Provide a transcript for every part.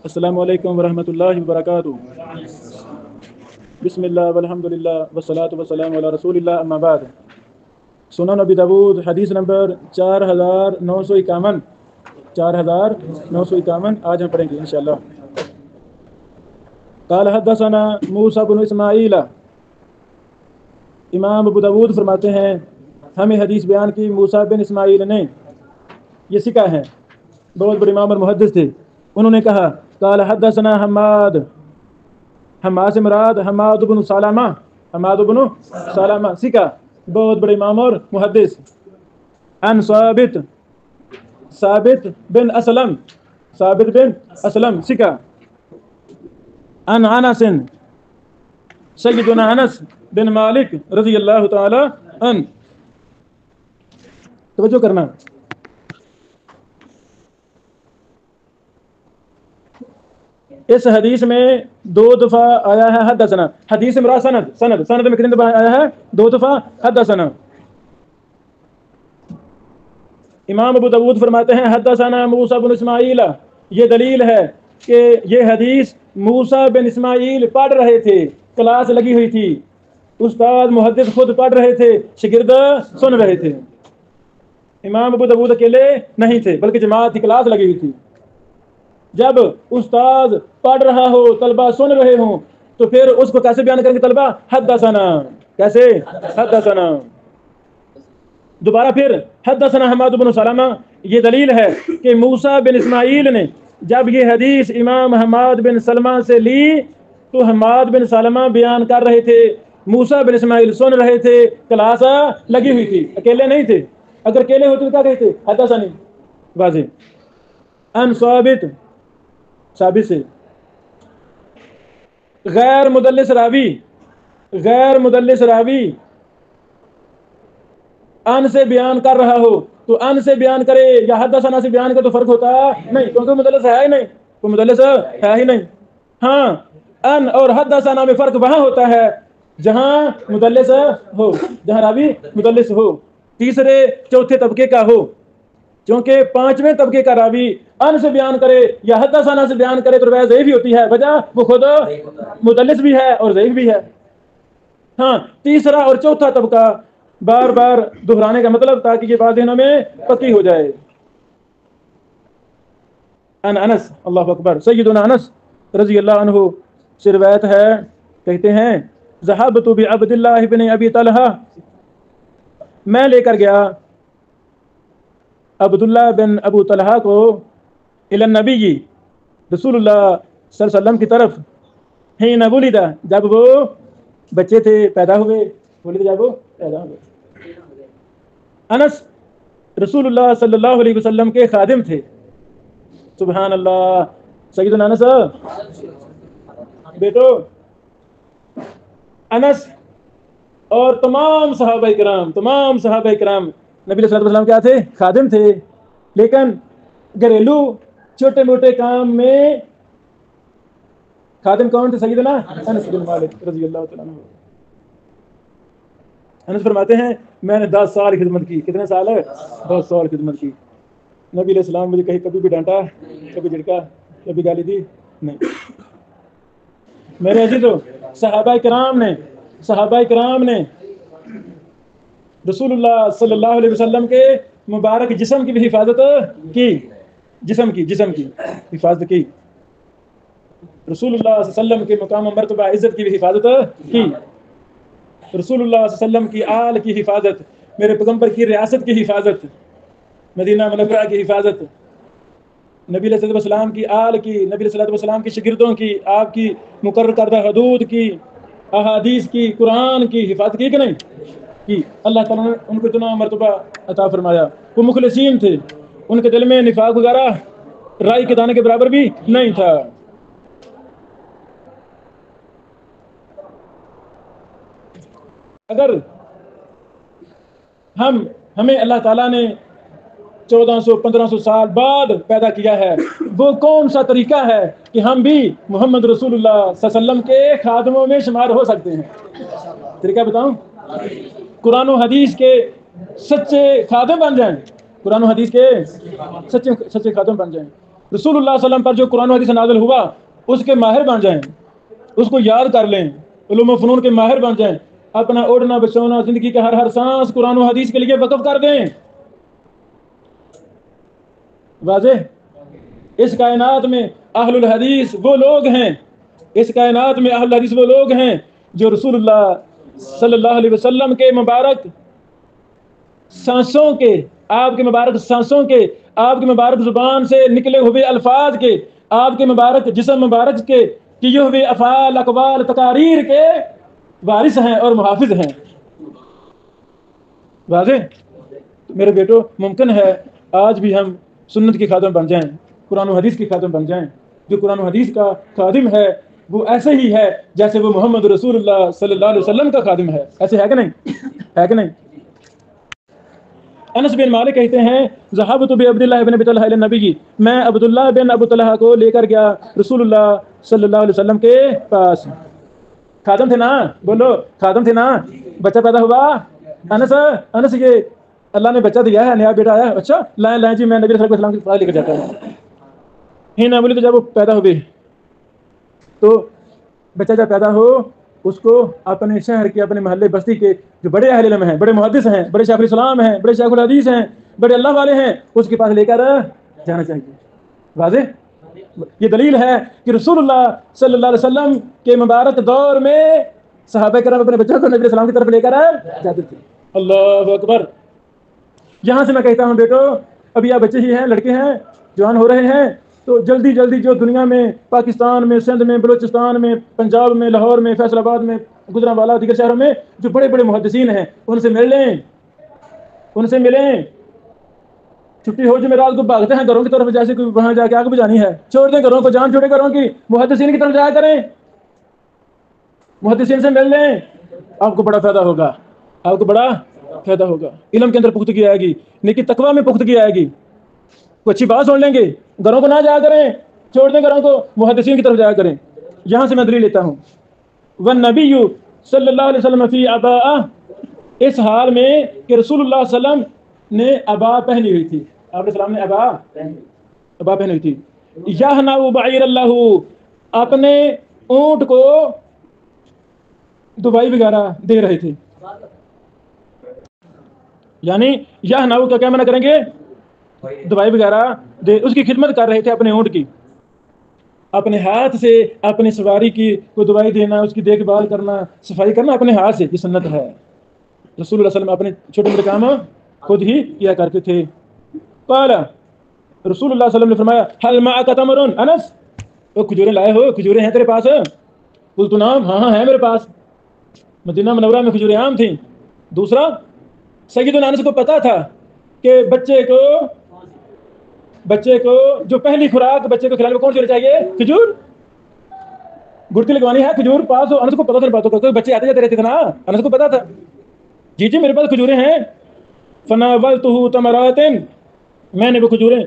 السلام علیکم ورحمۃ اللہ وبرکاتہ۔ بسم اللہ والحمد للہ والصلاۃ والسلام علی رسول اللہ، اما بعد۔ سنن ابی داؤد حدیث نمبر 4951 4951 آج ہم پڑھیں گے انشاءاللہ۔ قال حدثنا موسیٰ بن اسماعیل، امام ابو داؤد فرماتے ہیں ہمیں حدیث بیان کی موسیٰ بن اسماعیل نے، یہ سکہ ہیں، بہت بڑے امام اور محدث تھے۔ انہوں نے کہا قال حدثنا حماد سے مراد حماد بن سلمہ سکہ، بہت بڑے امام اور محدث۔ عن ثابت بن اسلم سکہ۔ عن انس سیدنا انس بن مالک رضی اللہ تعالی عنہ۔ توجہ کرنا، اس حدیث میں 2 دفعہ آیا ہے حدثنا، حدیث مراد سند میں کتنی دفعہ آیا ہے؟ 2 دفعہ حدثنا۔ امام ابو داؤد فرماتے ہیں حدثنا موسیٰ بن اسماعیل، یہ دلیل ہے کہ یہ حدیث موسیٰ بن اسماعیل پڑھ رہے تھے، کلاس لگی ہوئی تھی، استاد محدث خود پڑھ رہے تھے، شاگرد سن رہے تھے۔ امام ابو داؤد اکیلے نہیں تھے بلکہ جماعت کی کلاس لگی ہوئی تھی۔ جب استاد پڑھ رہا ہو، طلبہ سن رہے ہوں، تو پھر اس کو کیسے بیان کریں گے طلبہ؟ حدثنا، کیسے؟ حدثنا۔ دوبارہ پھر حدثنا حماد بن سلمہ، یہ دلیل ہے کہ موسیٰ بن اسماعیل نے جب یہ حدیث امام حماد بن سلمہ سے لی تو حماد بن سلمہ بیان کر رہے تھے، موسیٰ بن اسماعیل سن رہے تھے، کلاس لگی ہوئی تھی، اکیلے نہیں تھے۔ اگر اکیلے ہوتے تو کیا کہتے؟ حدثنی، واضح۔ ان ثابت سے غیر مدلس راوی ان سے بیان کر رہا ہو تو ان سے بیان کرے یا حدثنا سے بیان کرے تو فرق ہوتا نہیں، کیونکہ مدلس ہے ہی نہیں، کوئی مدلس ہے ہی نہیں۔ ہاں، ان اور حدثنا میں فرق وہاں ہوتا ہے جہاں مدلس ہو، جہاں راوی مدلس ہو، تیسرے چوتھے طبقے کا ہو۔ چونکہ 5ویں طبقے کا راوی ان سے بیان کرے یا حدثنا سے بیان کرے تو روایت ضعیف ہی ہوتی ہے، وجہ وہ خود مدلس بھی ہے اور ضعیف بھی ہے۔ ہاں، تیسرا اور چوتھا طبقہ بار بار دہرانے کا مطلب تاکہ یہ بات ذہنوں میں پکی ہو جائے۔ ان انس، اللہ اکبر، سیدنا انس رضی اللہ عنہ سے روایت ہے، کہتے ہیں ذهبت بعبد اللہ بن ابی طلحہ، میں لے کر گیا عبداللہ بن ابو طلحہ کو الی النبی، رسول اللہ صلی اللہ علیہ وسلم کی طرف، حین ولد، جب وہ بچے تھے، پیدا ہوئے، جب وہ پیدا ہوئے۔ انس رسول اللہ صلی اللہ علیہ وسلم کے خادم تھے، سبحان اللہ۔ سیدنا انس بیٹو، انس اور تمام صحابہ کرام نبی صلی اللہ علیہ وسلم کیا تھے؟ خادم تھے، لیکن گھریلو چھوٹے موٹے کام میں خادم کون تھے؟ سیدنا انس بن مالک رضی اللہ تعالیٰ عنہ۔ انس فرماتے ہیں میں نے 10 سال خدمت کی۔ کتنے سال ہے؟ 10 سال خدمت کی۔ نبی علیہ السلام مجھے کہیں کبھی بھی ڈانٹا، کبھی جھڑکا، کبھی گالی دی نہیں۔ میرے عزیزو، صحابہ کرام نے رسول اللہ صلی اللہ علیہ وسلم کے مبارک جسم کی بھی حفاظت کی، جسم کی حفاظت کی، رسول اللہ صلی اللہ علیہ وسلم کے مقام و مرتبہ عزت کی بھی حفاظت کی، رسول اللہ صلی اللہ علیہ وسلم کی آل کی حفاظت، میرے پیغمبر کی ریاست کی حفاظت، مدینہ منورہ کی حفاظت، نبی علیہ السلام کی آل کی، نبی علیہ السلام کی شاگردوں کی، آپ کی مقرر کردہ حدود کی، احادیث کی، قرآن کی حفاظت کی کہ نہیں کی؟ اللہ تعالیٰ نے ان کو اتنا مرتبہ عطا فرمایا۔ وہ مخلصین تھے، ان کے دل میں نفاق وغیرہ رائی کے دانے کے برابر بھی نہیں تھا۔ اگر ہمیں اللہ تعالیٰ نے 1400-1500 سال بعد پیدا کیا ہے، وہ کون سا طریقہ ہے کہ ہم بھی محمد رسول اللہ صلی اللہ علیہ وسلم کے خادموں میں شمار ہو سکتے ہیں؟ طریقہ بتاؤں؟ قرآن و حدیث کے سچے خادم بن جائیں، قرآن و حدیث کے سچے خادم بن جائیں۔ رسول اللہ صلی اللہ علیہ وسلم پر جو قرآن و حدیث نازل ہوا اس کے ماہر بن جائیں، اس کو یاد کر لیں، علوم و فنون کے ماہر بن جائیں، اپنا اڑنا بچونا زندگی کا ہر سانس قرآن و حدیث کے لیے وقف کر دیں۔ واضح؟ اس کائنات میں اہل الحدیث وہ لوگ ہیں، اس کائنات میں اہل الحدیث وہ لوگ ہیں جو رسول اللہ صلی اللہ علیہ وسلم کے مبارک سانسوں کے، آپ کے مبارک سانسوں کے، آپ کی مبارک زبان سے نکلے ہوئے الفاظ کے، آپ کے مبارک جسم مبارک کے کیے ہوئے افعال اقوال تقاریر کے وارث ہیں اور محافظ ہیں۔ واضح؟ میرے بیٹو، ممکن ہے آج بھی ہم سنت کی خادم بن جائیں، قرآن و حدیث کی خادم بن جائیں۔ جو قرآن و حدیث کا خادم ہے وہ ایسے ہی ہے جیسے وہ محمد رسول اللہ صلی اللہ علیہ وسلم کا خادم ہے۔ ایسے ہے کہ نہیں؟ ہے کہ نہیں؟ انس بن مالک کہتے ہیں ذهبت بعبداللہ بن ابی طلحہ الی النبی، میں عبداللہ بن ابو طلحہ کو لے کر گیا رسول اللہ صلی اللہ علیہ وسلم کے پاس۔ خادم تھے نا؟ بولو، خادم تھے نا؟ بچہ پیدا ہوا، انس یہ اللہ نے بچہ دیا ہے، نیا بیٹا آیا، اچھا لائیں جی، میں نبی صلی اللہ علیہ وسلم کے پاس لے کر جاتا ہوں۔ ہی نہ بولی تو جب وہ پیدا ہوئے تو بچہ جب پیدا ہو اس کو اپنے شہر کے، اپنے محلے بستی کے جو بڑے اہل علم ہیں، بڑے محدث ہیں، بڑے شیخ الاسلام ہیں، بڑے شیخ الحدیث ہیں، بڑے اللہ والے ہیں، اس کے پاس لے کر جانا چاہیے۔ واضح؟ یہ دلیل ہے کہ رسول اللہ صلی اللہ علیہ وسلم کے مبارک دور میں صحابہ کرام اپنے بچوں کو نبی علیہ السلام کی طرف لے کر جاتے تھے۔ اللہ اکبر۔ یہاں سے میں کہتا ہوں بیٹو، ابھی آپ بچے ہی ہیں، لڑکے ہیں، جوان ہو رہے ہیں، تو جلدی جلدی جو دنیا میں، پاکستان میں، سندھ میں، بلوچستان میں، پنجاب میں، لاہور میں، فیصل آباد میں، گجرانوالہ دیگر شہروں میں جو بڑے بڑے محدثین ہیں ان سے مل لیں، ان سے ملیں۔ چھٹی ہو جو میں رات کو بھاگتے ہیں گھروں کی طرف، جیسے کوئی وہاں جا کے آگ بجانی ہے، چھوڑ دیں گھروں کو، جان چھوڑے گھروں کی، محدثین کی طرف جایا کریں، محدثین سے مل لیں، آپ کو بڑا فائدہ ہوگا، آپ کو بڑا فائدہ ہوگا۔ علم کے اندر پختگی آئے گی، نیکی تقویٰ میں پختگی آئے گی، کوئی اچھی بات سن لیں گے، گھروں کو نہ جایا کریں، چھوڑ دیں گھروں کو، محدثین کی طرف جایا کریں۔ یہاں سے میں دلیل لیتا ہوں، والنبی صلی اللہ علیہ وسلم فی عباء، اس حال میں کہ رسول اللہ صلی اللہ علیہ وسلم نے عباء پہنی ہوئی تھی، آپ علیہ السلام نے عباء پہنی ہوئی تھی، یہنأ بعیر اللہ، اپنے اونٹ کو دبائی وغیرہ دے رہے تھے، یعنی یہنأ کا کیا معنی کریں گے؟ دوائی وغیرہ دے، اس کی خدمت کر رہے تھے اپنے اونٹ کی، اپنے ہاتھ سے اپنی سواری کی کو دوائی دینا، اس کی دیکھ بھال کرنا، صفائی کرنا اپنے ہاتھ سے، یہ سنت ہے۔ رسول اللہ صلی اللہ علیہ وسلم اپنے چھوٹے موٹے کام خود ہی کیا کرتے تھے۔ قال، رسول اللہ صلی اللہ علیہ وسلم نے فرمایا هل معك تمر؟ انس، وہ کھجوریں لائے ہو؟ کھجوریں ہیں تیرے پاس؟ قلت نعم، ہاں ہیں میرے پاس۔ مدینہ منورہ میں کھجوریں عام تھیں۔ دوسرا، سیدنا انس کو پتا تھا کہ بچے کو جو پہلی خوراک بچے کو کھلانے کو کون سی چاہیے؟ کھجور، گڑتی لگوانی ہے، کھجور پاس ہو۔ انس کو پتا تھا باتوں کا، بچے آتے جاتے رہتے تھے نا، انس کو پتا تھا، جی میرے پاس کھجوریں ہیں۔ فناولته تمرات، میں نے وہ کھجوریں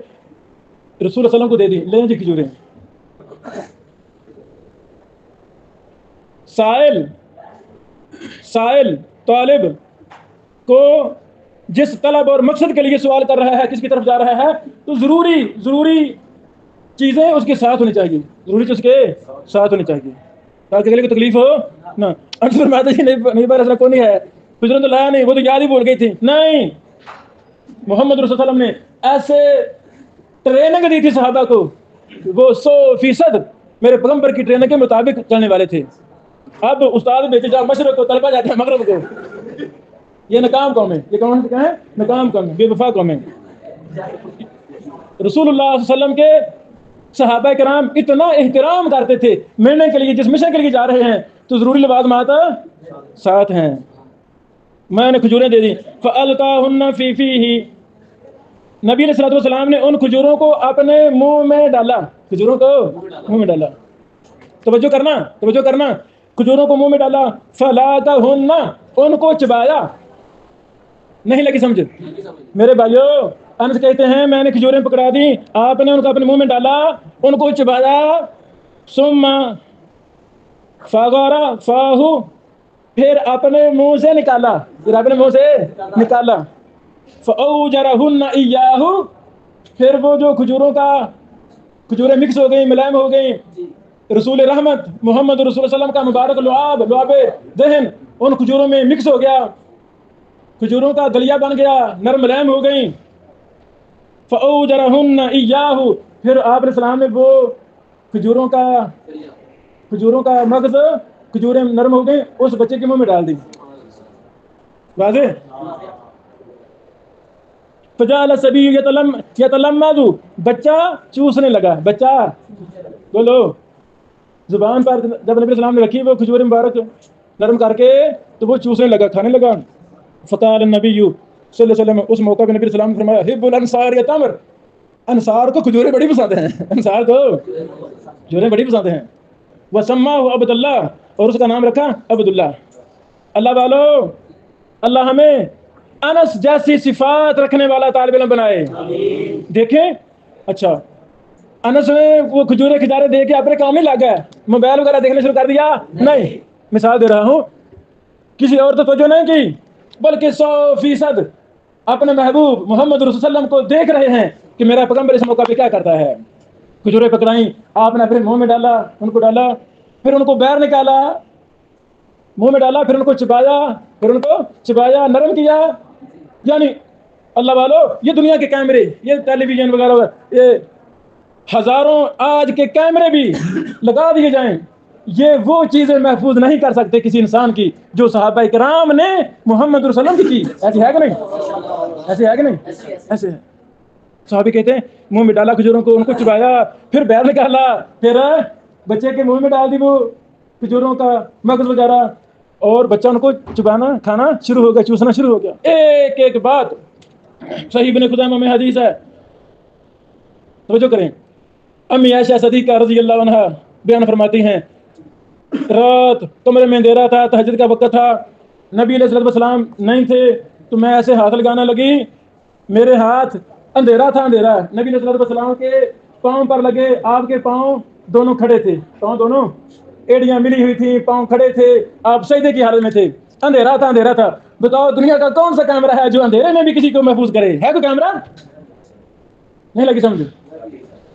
رسول اللہ صلی اللہ علیہ وسلم کو دے دی، لیں جی کھجوریں۔ سائل طالب کو جس طلب اور مقصد کے لیے سوال کر رہا ہے، کس کی طرف جا رہا ہے، تو ضروری چیزیں اس کے ساتھ ہونی چاہیے، ضروری چیز کے ساتھ ہونی چاہیے تاکہ اگلے کو تکلیف ہو نہ۔ انصر فرماتا جی نہیں بار ایسا کوئی نہیں ہے، کھجوریں تو لایا نہیں، وہ تو یاد ہی بول گئی تھی۔ نہیں، محمد رسول اللہ علیہ وسلم نے ایسے ٹریننگ دی تھی صحابہ کو، وہ 100% میرے پیغمبر کی ٹریننگ کے مطابق چلنے والے تھے۔ اب استاد بیچے جا مشرق کو، طلبہ جاتے ہیں مغرب کو، یہ ناکام قوم ہے، یہ کون کیا ہے؟ ناکام قوم ہے، بے وفا قوم ہے۔ رسول اللہ صلی اللہ علیہ وسلم کے صحابہ کرام اتنا احترام کرتے تھے، ملنے کے لیے جس مشن کے لیے جا رہے ہیں تو ضروری لوازمات ساتھ ہیں۔ میں نے کھجوریں دے دی، فَأَلْقَاهُنَّ فِي فِيهِ، نبی علیہ الصلوٰۃ والسلام نے ان کھجوروں کو اپنے منہ میں ڈالا، کھجوروں کو منہ میں ڈالا، توجہ کرنا، کھجوروں کو منہ میں ڈالا، فَلَاقَهُنَّ، ان کو چبایا۔ نہیں لگی سمجھ میرے بھائیو؟ انس کہتے ہیں میں نے کھجوریں پکڑا دی، آپ نے ان کو اپنے منہ میں ڈالا، ان کو چبایا، ثم فغر فاہ، پھر اپنے منہ سے نکالا، فأوجرہن ایاہ، پھر وہ جو کھجوروں کا کھجوریں مکس ہو گئیں، ملائم ہو گئیں، رسول رحمت محمد رسول اللہ وسلم کا مبارک لعاب دہن ان کھجوروں میں مکس ہو گیا، کھجوروں کا دلیا بن گیا، نرم ملائم ہو گئیں. فَأَوْجَرَهُنَّ إِيَّاهُ، پھر آپ علیہ السلام نے وہ کھجوروں کا مغز، کھجوریں نرم ہو گئیں، اس بچے کے منہ میں ڈال دی. واضح؟ فَجَعَلَ الصَّبِيُّ يَتَلَمَّذُ، بچہ چوسنے لگا. بچہ بولو، زبان پر جب نبی علیہ السلام نے رکھی وہ کھجور مبارک نرم کر کے تو وہ چوسنے لگا، کھانے لگا. فقال النبی صلی اللہ علیہ وسلم، اس موقع پہ نبی علیہ السلام نے فرمایا حب الانصار یا تمر، انصار کو کھجوریں بڑی پسند ہیں، انصار کو کھجوریں بڑی پسند ہیں. وسماه عبد اللہ، اور اس کا نام رکھا عبداللہ. اللہ والو، اللہ ہمیں انس جیسی صفات رکھنے والا طالب علم بنائے. دیکھیں اچھا، انس نے وہ کھجورے کھجارے دے کے اپنے کام نہیں لگ گیا، موبائل وغیرہ دیکھنے شروع کر دیا نہیں. مثال دے رہا ہوں، کسی اور تو توجہ نہیں کی، بلکہ 100% اپنے محبوب محمد رسول اللہ علیہ وسلم کو دیکھ رہے ہیں کہ میرا پیغمبر اس موقع پہ کیا کرتا ہے. کھجوریں پکڑائیں، آپ نے اپنے منہ میں ڈالا، ان کو ڈالا، پھر ان کو باہر نکالا، منہ میں ڈالا، پھر ان کو چبایا، نرم کیا. یعنی اللہ والو، یہ دنیا کے کیمرے، یہ ٹیلی ویژن وغیرہ، یہ ہزاروں آج کے کیمرے بھی لگا دیے جائیں، یہ وہ چیزیں محفوظ نہیں کر سکتے کسی انسان کی جو صحابہ کرام نے محمد رسول اللہ کی. ایسی ہے کہ نہیں؟ ایسے ہے کہ نہیں؟ ایسے ہے. صحابی کہتے ہیں منہ میں ڈالا کھجوروں کو، ان کو چبایا، پھر باہر نکالا، پھر بچے کے منہ میں ڈال دی وہ کھجوروں کا مغز وغیرہ، اور بچہ ان کو چبانا کھانا شروع ہو گیا، چوسنا شروع ہو گیا. ایک ایک بات صحیح ابن خزیمہ میں حدیث ہے، توجہ کریں. امی عائشہ صدیقہ رضی اللہ عنہ بیان فرماتی ہیں، رات کمرے میں اندھیرا تھا، تہجد کا وقت تھا، نبی علیہ السلام نہیں تھے، تو میں ایسے ہاتھ لگانا لگی، میرے ہاتھ اندھیرا تھا، نبی علیہ السلام کے پاؤں پر لگے، آپ کے پاؤں دونوں کھڑے تھے، پاؤں دونوں ایڑیاں ملی ہوئی تھیں، پاؤں کھڑے تھے، آپ سجدے کی حالت میں تھے. اندھیرا تھا. بتاؤ دنیا کا کون سا کیمرہ ہے جو اندھیرے میں بھی کسی کو محفوظ کرے؟ ہے کوئی کیمرہ؟ نہیں لگی سمجھ.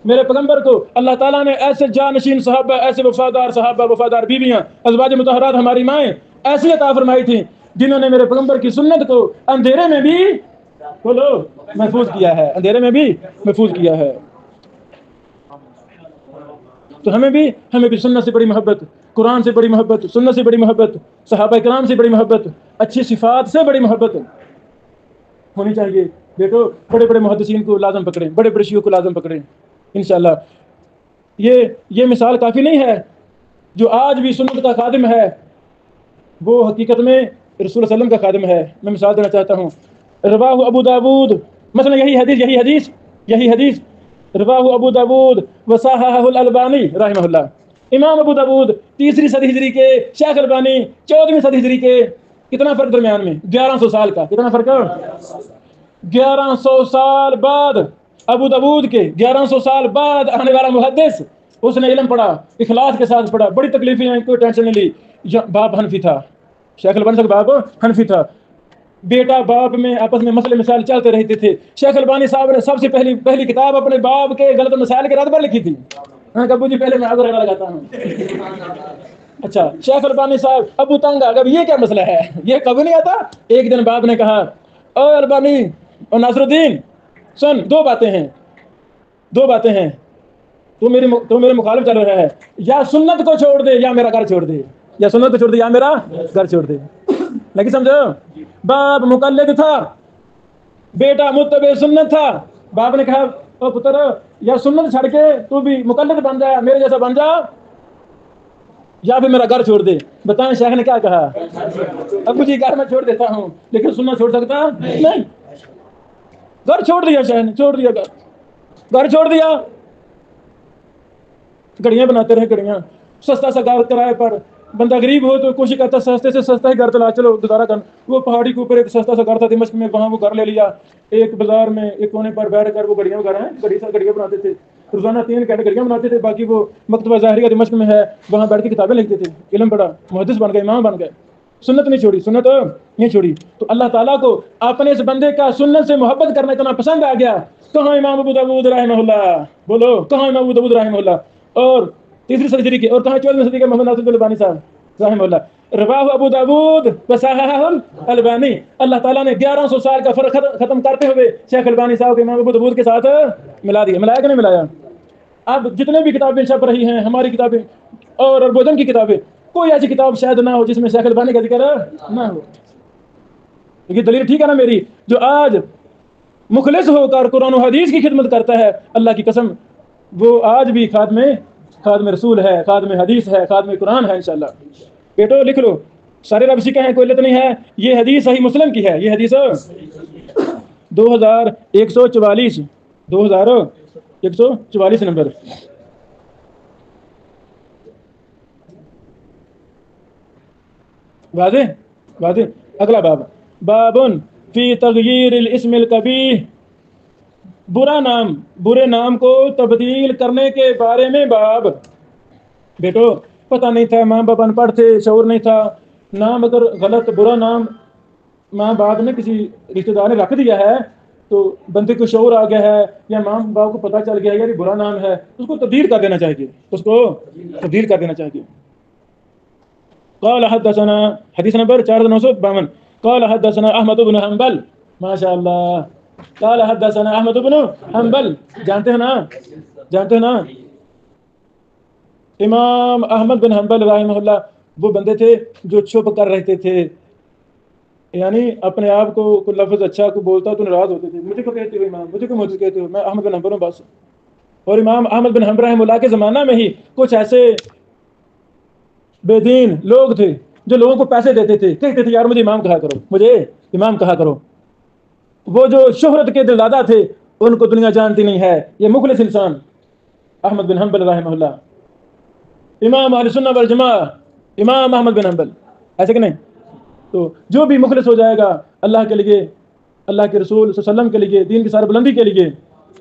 میرے پیغمبر کو اللہ تعالیٰ نے ایسے جانشین صحابہ، ایسے وفادار صحابہ، وفادار بیویاں، ازواج مطہرات ہماری مائیں ایسی عطا فرمائی تھی جنہوں نے میرے پیغمبر کی سنت کو اندھیرے میں بھی بولو محفوظ کیا ہے، اندھیرے میں بھی محفوظ کیا ہے. تو ہمیں بھی سنت سے بڑی محبت، قرآن سے بڑی محبت، سنت سے بڑی محبت، صحابہ کرام سے بڑی محبت، اچھی صفات سے بڑی محبت ہونی چاہیے. دیکھو بڑے بڑے محدثین کو لازم پکڑیں، بڑے بڑے شیوخ کو لازم پکڑیں انشاءاللہ. یہ مثال کافی نہیں ہے. جو آج بھی سنت کا خادم ہے وہ حقیقت میں رسول صلی اللہ علیہ وسلم کا خادم ہے. میں مثال دینا چاہتا ہوں، رواہ ابو داود، مثلا یہی حدیث رواہ ابو داود وصححہ الالبانی رحمہ اللہ. امام ابو داود 3ری صدی ہجری کے، شیخ البانی 14ویں صدی ہجری کے. کتنا فرق درمیان میں؟ 1100 سال کا. کتنا فرق؟ 1100 سال بعد ابو داود کے 1100 سال بعد آنے والا محدث، اس نے علم پڑھا، اخلاص کے ساتھ پڑھا، بڑی تکلیفیں ہیں، کوئی ٹینشن نہیں لی. باپ حنفی تھا، شیخ البانی صاحب باپ حنفی تھا، بیٹا باپ میں آپس میں مسئلے مسائل چلتے رہتے تھے. شیخ البانی صاحب نے سب سے پہلی کتاب اپنے باپ کے غلط مسائل کے رد پر لکھی تھی. ابو جی پہلے میں آگے لگاتا ہوں. اچھا، شیخ البانی صاحب ابو تنگ آ گیا، یہ کیا مسئلہ ہے، یہ کبھی نہیں آتا. ایک دن باپ نے کہا او البانی اور ناصر الدین سن، دو باتیں ہیں، تو میرے مخالف چل رہا ہے، یا سنت کو چھوڑ دے یا میرا گھر چھوڑ دے، یا سنت کو چھوڑ دے یا میرا گھر چھوڑ دے. لیکن سمجھو، باپ مقلد تھا، بیٹا متبع سنت تھا. باپ نے کہا او پتر، یا سنت چھڑ کے تو بھی مقلد بن جا، میرے جیسا بن جا، یا پھر میرا گھر چھوڑ دے. بتائیں شیخ نے کیا کہا؟ ابو جی گھر میں چھوڑ دیتا ہوں لیکن سنت چھوڑ سکتا نہیں. گھر چھوڑ دیا، شیخ نے چھوڑ دیا، گھر چھوڑ دیا. گھڑیاں بناتے رہے، گھڑیاں، سستا سا گھر کرائے پر. بندہ غریب ہو تو کوشش کرتا سستے سے سستا ہی گھر چلا، چلو گزارا کر. وہ پہاڑی کے اوپر ایک سستا سا گھر تھا دمشق میں، وہاں وہ گھر لے لیا. ایک بازار میں ایک کونے پر بیٹھ کر وہ گھڑیاں وغیرہ ہیں، گھڑیاں بناتے تھے. روزانہ 3 گھنٹے گھڑیاں بناتے تھے. باقی وہ مکتبہ ظاہریہ دمشق میں ہے، وہاں بیٹھ کے کتابیں لکھتے تھے. علم پڑھا، محدث بن گئے، امام بن گئے. سنت نہیں چھوڑی، سنت نہیں چھوڑی. تو اللہ تعالیٰ کو اپنے اس بندے کا سنت سے محبت کرنا اتنا پسند آ گیا. کہاں امام ابو داؤد رحمہ اللہ، بولو کہاں امام ابو داؤد رحمہ اللہ، اور تیسری صدی کے، اور کہاں 14ویں صدی کے محمد ناصر البانی صاحب رحمہ اللہ. رواہ ابو داؤد وصححہ البانی. اللہ تعالیٰ نے 1100 سال کا فرق ختم کرتے ہوئے شیخ البانی صاحب کے امام ابو داؤد کے ساتھ ملا دیا. ملایا کہ نہیں ملایا؟ اب جتنے بھی کتابیں چھپ رہی ہیں، ہماری کتابیں اور اربوزم کی کتابیں، کوئی ایسی کتاب شاید نہ ہو جس میں شیخ البانی کا ذکر نہ ہو. یہ دلیل ٹھیک ہے نا میری؟ جو آج مخلص ہو کر قرآن و حدیث کی خدمت کرتا ہے، اللہ کی قسم وہ آج بھی خادم رسول ہے، خادم حدیث ہے، خادم قرآن ہے انشاءاللہ. بیٹو لکھ لو، سارے رب سکھے ہیں، کوئی علت نہیں ہے. یہ حدیث صحیح مسلم کی ہے. یہ حدیث 2144 2144 نمبر. واضح. اگلا باب، بابن فی تغییر الاسم القبیح. برے نام کو تبدیل کرنے کے بارے میں باب. بیٹو پتہ نہیں تھا، ماں باپ ان پڑھ تھے، شعور نہیں تھا، نام اگر غلط برا نام ماں باپ نے کسی رشتہ دار نے رکھ دیا ہے تو بندے کو شعور آ گیا ہے یا ماں باپ کو پتہ چل گیا ہے یہ برا نام ہے، اس کو تبدیل کر دینا چاہیے. قال حدثنا، حدیث نمبر 4952. قال حدثنا احمد بن حنبل. ماشاء اللہ. قال حدثنا احمد بن حنبل. جانتے ہیں نا امام احمد بن حنبل رحمہ اللہ. وہ بندے تھے جو چھپ کر رہتے تھے، یعنی اپنے آپ کو کوئی لفظ اچھا کو بولتا تو ناراض ہوتے تھے، مجھے کو کہتے ہو امام، مجھے کو محدث کہتے ہو، میں احمد بن حنبل ہوں بس. اور امام احمد بن حنبل رحمہ اللہ کے زمانہ میں ہی کچھ ایسے بے دین لوگ تھے جو لوگوں کو پیسے دیتے تھے، کہتے تھے یار مجھے امام کہا کرو. وہ جو شہرت کے دلدادہ تھے ان کو دنیا جانتی نہیں ہے. یہ مخلص انسان احمد بن حنبل رحمہ اللہ، امام اہل سنہ والجماعہ، امام احمد بن حنبل، ایسے کہ نہیں؟ تو جو بھی مخلص ہو جائے گا اللہ کے لیے، اللہ کے رسول صلی اللہ علیہ وسلم کے لیے، دین کی سار بلندی کے لیے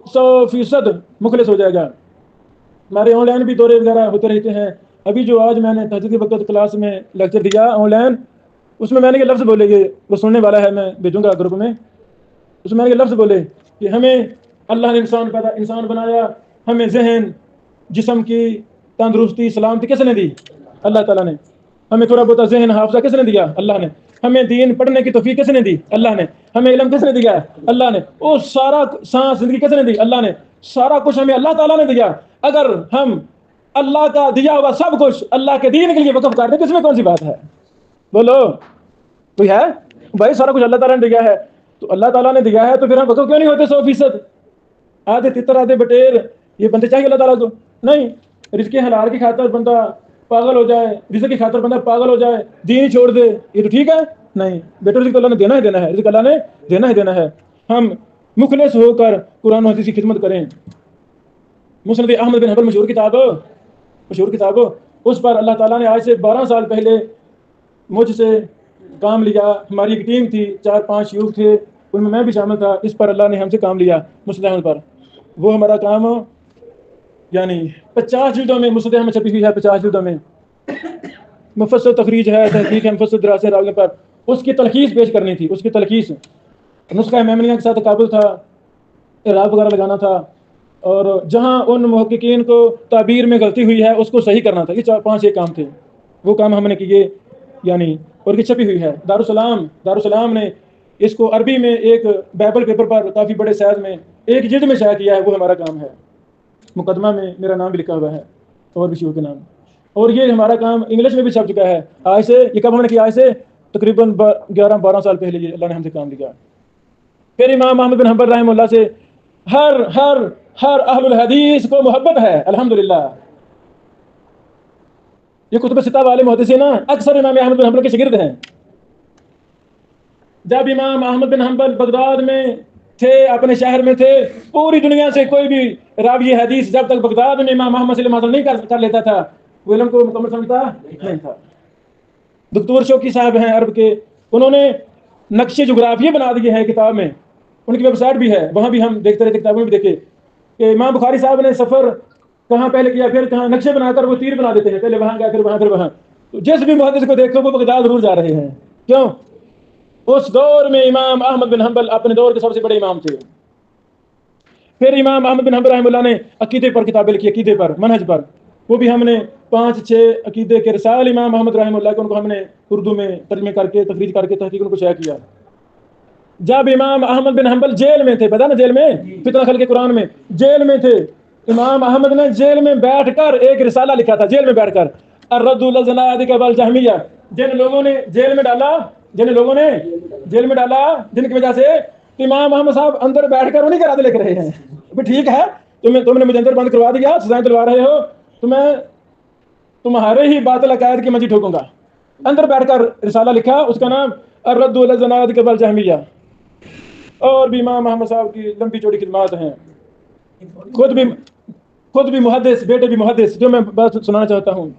100% مخلص ہو جائے گا. ہمارے آن لائن بھی دورے وغیرہ ہوتے رہتے ہیں. ابھی جو آج میں نے تہجد کے وقت کلاس میں لیکچر دیا آن لائن، اس میں نے یہ لفظ بولے، کہ وہ سننے والا ہے، میں بھیجوں گا گروپ میں. اس میں نے یہ لفظ بولے کہ ہمیں اللہ نے انسان بنایا، ہمیں ذہن جسم کی تندرستی سلامتی کس نے دی؟ اللہ تعالیٰ نے. ہمیں تھوڑا بہت ذہن حافظہ کس نے دیا؟ اللہ نے. ہمیں دین پڑھنے کی توفیق کس نے دی؟ اللہ نے. ہمیں علم کس نے دیا؟ اللہ نے. وہ سارا سانس زندگی کس نے دی؟ اللہ نے. سارا کچھ ہمیں اللہ تعالیٰ نے دیا. اگر ہم اللہ کا دیا ہوا سب کچھ اللہ کے دین کے لیے وقف کر دیں تو اس میں کون سی بات ہے؟ بولو کوئی ہے؟ بھائی سارا کچھ اللہ تعالیٰ نے دیا ہے، تو اللہ تعالیٰ نے دیا ہے تو پھر ہم وقف کیوں نہیں ہوتے 100%؟ آدھے تتر آدھے بٹیر یہ بندے چاہیے اللہ تعالیٰ کو؟ نہیں. رزق حلال کی خاطر بندہ پاگل ہو جائے، رزق کی خاطر بندہ پاگل ہو جائے، دین چھوڑ دے، یہ تو ٹھیک ہے؟ نہیں بیٹا، رزق اللہ نے دینا ہی دینا ہے، رزق اللہ نے دینا ہی دینا ہے. ہم مخلص ہو کر قرآن و حدیث کی خدمت کریں. مسند احمد بن حنبل مشہور کتاب، اس پر اللہ تعالیٰ نے آج سے 12 سال پہلے مجھ سے کام لیا. ہماری ایک ٹیم تھی، 4-5 شیوخ تھے، ان میں بھی شامل تھا. اس پر اللہ نے ہم سے کام لیا مسند احمد پر. وہ ہمارا کام یعنی 50 جلدوں میں مسند احمد چھپی ہوئی ہے، 50 جلدوں میں مفصل تخریج ہے، تحقیق ہے، مفصل دراسے راویوں پر. اس کی تلخیص پیش کرنی تھی. اس کی تلخیص نسخہ میمنیہ کے ساتھ تقابل تھا، اعراب وغیرہ لگانا تھا، اور جہاں ان محققین کو تعبیر میں غلطی ہوئی ہے اس کو صحیح کرنا تھا. یہ 4-5 کام تھے، وہ کام ہم نے کیے یعنی. اور یہ چھپی ہوئی ہے. دارالسلام نے اس کو عربی میں ایک بائبل پیپر پر کافی بڑے سائز میں ایک جلد میں شائع کیا ہے. وہ ہمارا کام ہے. مقدمہ میں میرا نام بھی لکھا ہوا ہے اور بھی شیوخ کے نام. اور یہ ہمارا کام انگلش میں بھی چھپ چکا ہے. آج سے یہ کب ہم نے کیا؟ آج سے تقریباً 11-12 سال پہلے یہ اللہ نے ہم سے کام لیا. پھر امام احمد بن حنبل رحمہ اللہ سے ہر اہل الحدیث کو محبت ہے الحمدللہ. یہ کتب ستہ والے محدثین اکثر امام احمد بن حنبل کے شاگرد ہیں. جب امام احمد بن حنبل بغداد میں تھے، اپنے شہر میں تھے، پوری دنیا سے کوئی بھی راوی حدیث جب تک بغداد میں امام محمد صلی اللہ علیہ وسلم نہیں کر لیتا تھا وہ علم کو مکمل سمجھتا نہیں تھا. دکتور شوقی صاحب ہیں عرب کے، انہوں نے نقشے جغرافیہ بنا دیے ہیں کتاب میں. ان کی ویب سائٹ بھی ہے، وہاں بھی ہم دیکھتے رہتے، کتابوں میں بھی دیکھے کہ امام بخاری صاحب نے سفر کہاں پہلے کیا، پھر کہاں، نقشے بنا کر وہ تیر بنا دیتے ہیں، پہلے وہاں گیا پھر وہاں پھر وہاں. تو جس بھی محدث کو دیکھو وہ بغداد ضرور جا رہے ہیں. کیوں؟ اس دور میں امام احمد بن حنبل اپنے دور کے سب سے بڑے امام تھے. پھر امام احمد بن حنبل رحمہ اللہ نے عقیدے پر کتابیں لکھی، عقیدے پر، منہج پر. وہ بھی ہم نے 5-6 عقیدے کے رسائل امام احمد رحمہ اللہ کو ان کو ہم نے اردو میں ترجمے کر کے تخریج کر کے تحقیق ان کو شائع کیا. جب امام احمد بن حنبل جیل میں تھے، پتہ نا جیل میں فتنہ خلق قرآن میں جیل میں تھے، امام احمد نے جیل میں بیٹھ کر ایک رسالہ لکھا تھا. جیل میں بیٹھ کر الرد الزنادقہ والجہمیہ، جن لوگوں نے جیل میں ڈالا، جن کی وجہ سے امام احمد صاحب اندر بیٹھ کر انہیں کے رد لکھ رہے ہیں. ٹھیک ہے، تم نے مجھے اندر بند کروا دیا، سزائیں دلوا رہے ہو، تو میں تمہارے ہی باطل عقائد کی منجی ٹھوکوں گا. اندر بیٹھ کر رسالہ لکھا، اس کا نام الرد الزنادقہ والجہمیہ. اور بھی امام احمد صاحب کی لمبی چوڑی خدمات ہیں. خود بھی محدث، بیٹے بھی محدث. جو میں بات سنانا چاہتا ہوں،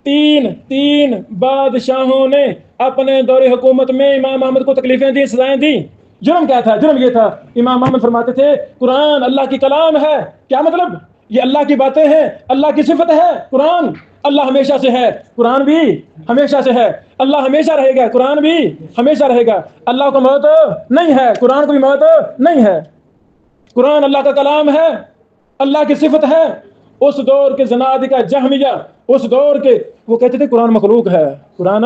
تین بادشاہوں نے اپنے دور حکومت میں امام احمد کو تکلیفیں دی، سزائیں دی. جرم کیا تھا؟ جرم یہ تھا، امام احمد فرماتے تھے قرآن اللہ کی کلام ہے. کیا مطلب؟ یہ اللہ کی باتیں ہیں، اللہ کی صفت ہے. قرآن اللہ ہمیشہ سے ہے، قرآن بھی ہمیشہ سے ہے. اللہ ہمیشہ رہے گا، قرآن بھی ہمیشہ رہے گا. اللہ کو موت نہیں ہے، قرآن کو بھی موت نہیں ہے. قرآن اللہ کا کلام ہے، اللہ کی صفت ہے. اس دور کے زنادقہ جہمیہ، اس دور کے وہ کہتے تھے قرآن مخلوق ہے، قرآن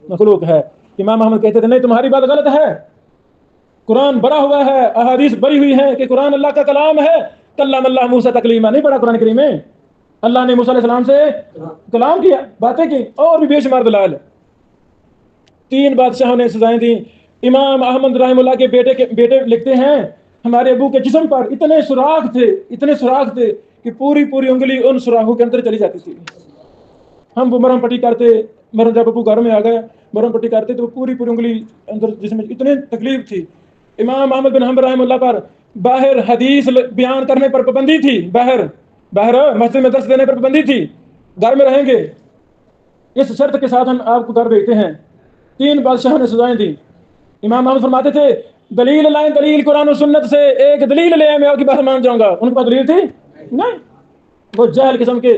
مخلوق ہے. امام احمد کہتے تھے نہیں، تمہاری بات غلط ہے، قرآن بڑا ہوا ہے، احادیث بڑی ہوئی ہیں کہ قرآن اللہ کا کلام ہے. کلم اللہ موسیٰ تکلیما، نہیں پڑھا قرآن کریم میں؟ اللہ نے موسیٰ علیہ السلام سے کلام کیا، باتیں کی. اور بھی بے شمار دلائل. 3 بادشاہوں نے سزائیں دی. امام احمد رحمہ اللہ کے بیٹے لکھتے ہیں ہمارے ابو کے جسم پر اتنے سوراخ تھے کہ پوری انگلی ان سوراخوں کے اندر چلی جاتی تھی. ہم وہ مرہم پٹی کرتے، جب ابو گھر میں آ گئے مرہم پٹی کرتے تو پوری انگلی اندر جسم میں اتنی تکلیف تھی. امام احمد بن حنبل رحمہ اللہ پر باہر حدیث بیان کرنے پر پابندی تھی، باہر مسجد میں درس دینے پر پابندی تھی. گھر میں رہیں گے، اس شرط کے ساتھ ہم آپ کو گھر بھیجتے ہیں. 3 بادشاہوں نے سزائیں دی. امام احمد فرماتے تھے دلیل لائیں، دلیل قرآن و سنت سے ایک دلیل لے میں آپ کی بات مان جاؤں گا. ان کے پاس دلیل تھی نہیں. وہ جاہل قسم کے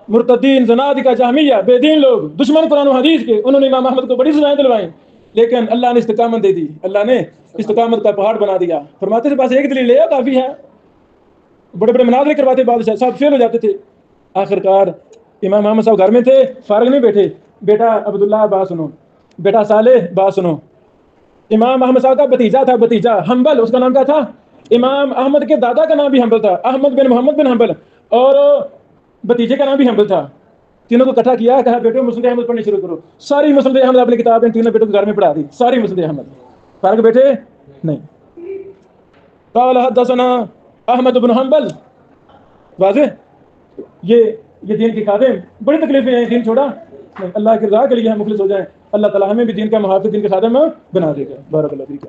مرتدین، زنادقہ جہمیہ، بے دین لوگ، دشمن قرآن و حدیث کے، انہوں نے امام احمد کو بڑی سزائیں دلوائیں. لیکن اللہ نے استقامت دے دی، اللہ نے استقامت کا پہاڑ بنا دیا. فرماتے تھے بس ایک دلیل لے کافی ہے. بڑے بڑے مناظرے کرواتے، بادشاہ صاحب فیل ہو جاتے تھے. آخرکار امام احمد صاحب گھر میں تھے، فارغ نہیں بیٹھے. بیٹا عبداللہ بات سنو، بیٹا صالح بات سنو. امام احمد صاحب کا بھتیجا حنبل، اس کا نام کیا تھا؟ امام احمد کے دادا کا نام بھی حنبل تھا، احمد بن محمد بن حنبل، اور بھتیجے کا نام بھی حنبل تھا. تینوں کو اکٹھا کیا، کہا بیٹو مسند احمد پڑھنی شروع کرو. ساری مسند احمد اپنی کتاب ان تینوں بیٹوں کو گھر میں پڑھا دی، ساری مسند احمد. فارغ بیٹھے نہیں. قال حدثنا احمد بن حنبل. واضح، یہ دین کے خادم. بڑی تکلیفیں ہیں، دین چھوڑا نہیں. اللہ کی رضا کے لیے ہم مخلص ہو جائیں، اللہ تعالی ہمیں بھی دین کا محافظ، دین کے خادم بنا دے گا. بارک اللہ فیک.